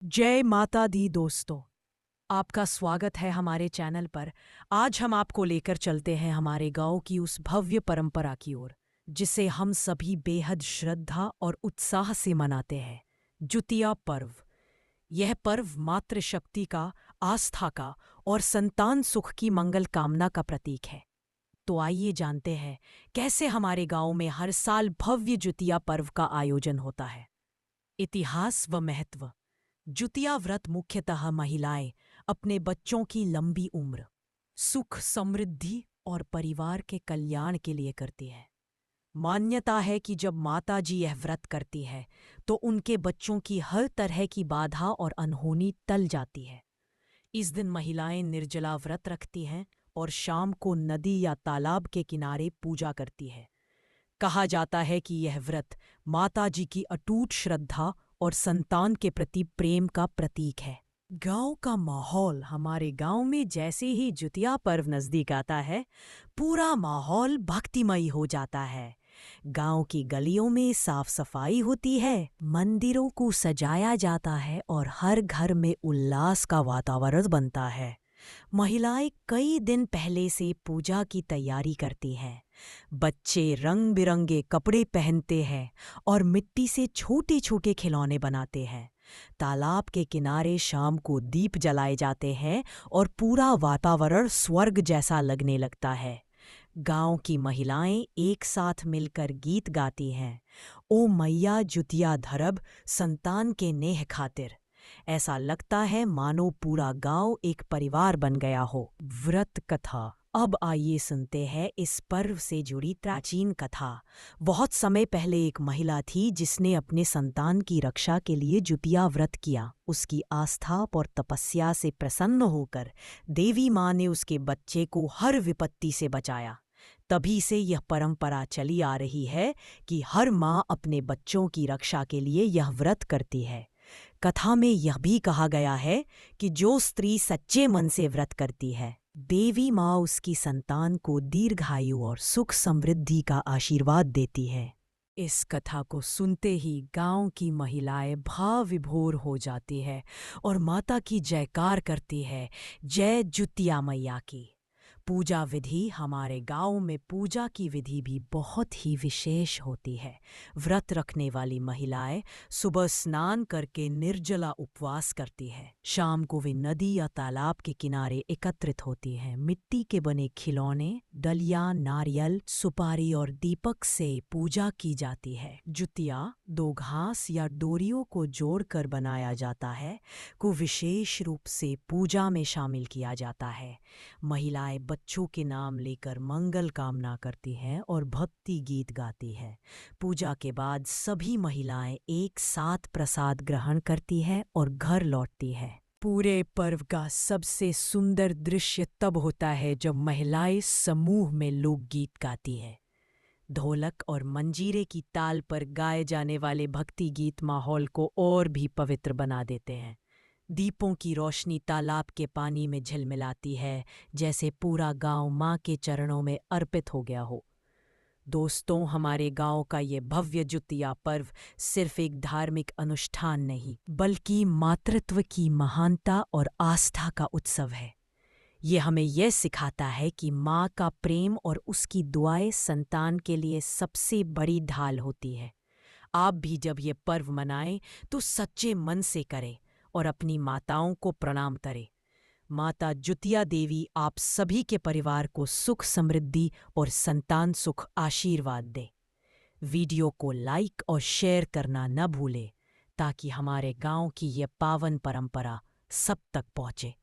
जय माता दी दोस्तों। आपका स्वागत है हमारे चैनल पर। आज हम आपको लेकर चलते हैं हमारे गांव की उस भव्य परंपरा की ओर जिसे हम सभी बेहद श्रद्धा और उत्साह से मनाते हैं, जुतिया पर्व। यह पर्व मातृशक्ति का, आस्था का और संतान सुख की मंगल कामना का प्रतीक है। तो आइए जानते हैं कैसे हमारे गांव में हर साल भव्य जुतिया पर्व का आयोजन होता है। इतिहास व महत्व। जुतिया व्रत मुख्यतः महिलाएं अपने बच्चों की लंबी उम्र, सुख समृद्धि और परिवार के कल्याण के लिए करती है। मान्यता है कि जब माता जी यह व्रत करती है तो उनके बच्चों की हर तरह की बाधा और अनहोनी टल जाती है। इस दिन महिलाएं निर्जला व्रत रखती हैं और शाम को नदी या तालाब के किनारे पूजा करती है। कहा जाता है कि यह व्रत माता जी की अटूट श्रद्धा और संतान के प्रति प्रेम का प्रतीक है। गांव का माहौल। हमारे गांव में जैसे ही जुतिया पर्व नजदीक आता है, पूरा माहौल भक्तिमयी हो जाता है। गांव की गलियों में साफ सफाई होती है, मंदिरों को सजाया जाता है और हर घर में उल्लास का वातावरण बनता है। महिलाएं कई दिन पहले से पूजा की तैयारी करती हैं। बच्चे रंग बिरंगे कपड़े पहनते हैं और मिट्टी से छोटे छोटे खिलौने बनाते हैं। तालाब के किनारे शाम को दीप जलाए जाते हैं और पूरा वातावरण स्वर्ग जैसा लगने लगता है। गांव की महिलाएं एक साथ मिलकर गीत गाती हैं। ओ मैया जुतिया धरब, संतान के नेह खातिर। ऐसा लगता है मानो पूरा गांव एक परिवार बन गया हो। व्रत कथा। अब आइए सुनते हैं इस पर्व से जुड़ी प्राचीन कथा। बहुत समय पहले एक महिला थी जिसने अपने संतान की रक्षा के लिए जुतिया व्रत किया। उसकी आस्था और तपस्या से प्रसन्न होकर देवी माँ ने उसके बच्चे को हर विपत्ति से बचाया। तभी से यह परंपरा चली आ रही है कि हर माँ अपने बच्चों की रक्षा के लिए यह व्रत करती है। कथा में यह भी कहा गया है कि जो स्त्री सच्चे मन से व्रत करती है, देवी माँ उसकी संतान को दीर्घायु और सुख समृद्धि का आशीर्वाद देती है। इस कथा को सुनते ही गांव की महिलाएं भाव विभोर हो जाती है और माता की जयकार करती है, जय जुतिया मैया की। पूजा विधि। हमारे गांव में पूजा की विधि भी बहुत ही विशेष होती है। व्रत रखने वाली महिलाएं सुबह स्नान करके निर्जला उपवास करती है। शाम को वे नदी या तालाब के किनारे एकत्रित होती हैं। मिट्टी के बने खिलौने, डलिया, नारियल, सुपारी और दीपक से पूजा की जाती है। जुतिया दो घास या डोरियों को जोड़कर बनाया जाता है, को विशेष रूप से पूजा में शामिल किया जाता है। महिलाएं बच्चों के नाम लेकर मंगल कामना करती हैं और भक्ति गीत गाती है। पूजा के बाद सभी महिलाएं एक साथ प्रसाद ग्रहण करती हैं और घर लौटती है। पूरे पर्व का सबसे सुंदर दृश्य तब होता है जब महिलाएं समूह में लोकगीत गाती हैं। ढोलक और मंजीरे की ताल पर गाए जाने वाले भक्ति गीत माहौल को और भी पवित्र बना देते हैं। दीपों की रोशनी तालाब के पानी में झिलमिलाती है, जैसे पूरा गांव माँ के चरणों में अर्पित हो गया हो। दोस्तों, हमारे गांव का ये भव्य जुतिया पर्व सिर्फ एक धार्मिक अनुष्ठान नहीं, बल्कि मातृत्व की महानता और आस्था का उत्सव है। ये हमें यह सिखाता है कि माँ का प्रेम और उसकी दुआएं संतान के लिए सबसे बड़ी ढाल होती है। आप भी जब ये पर्व मनाएं तो सच्चे मन से करें और अपनी माताओं को प्रणाम करें। माता जुतिया देवी आप सभी के परिवार को सुख समृद्धि और संतान सुख आशीर्वाद दे। वीडियो को लाइक और शेयर करना न भूलें ताकि हमारे गांव की ये पावन परंपरा सब तक पहुंचे।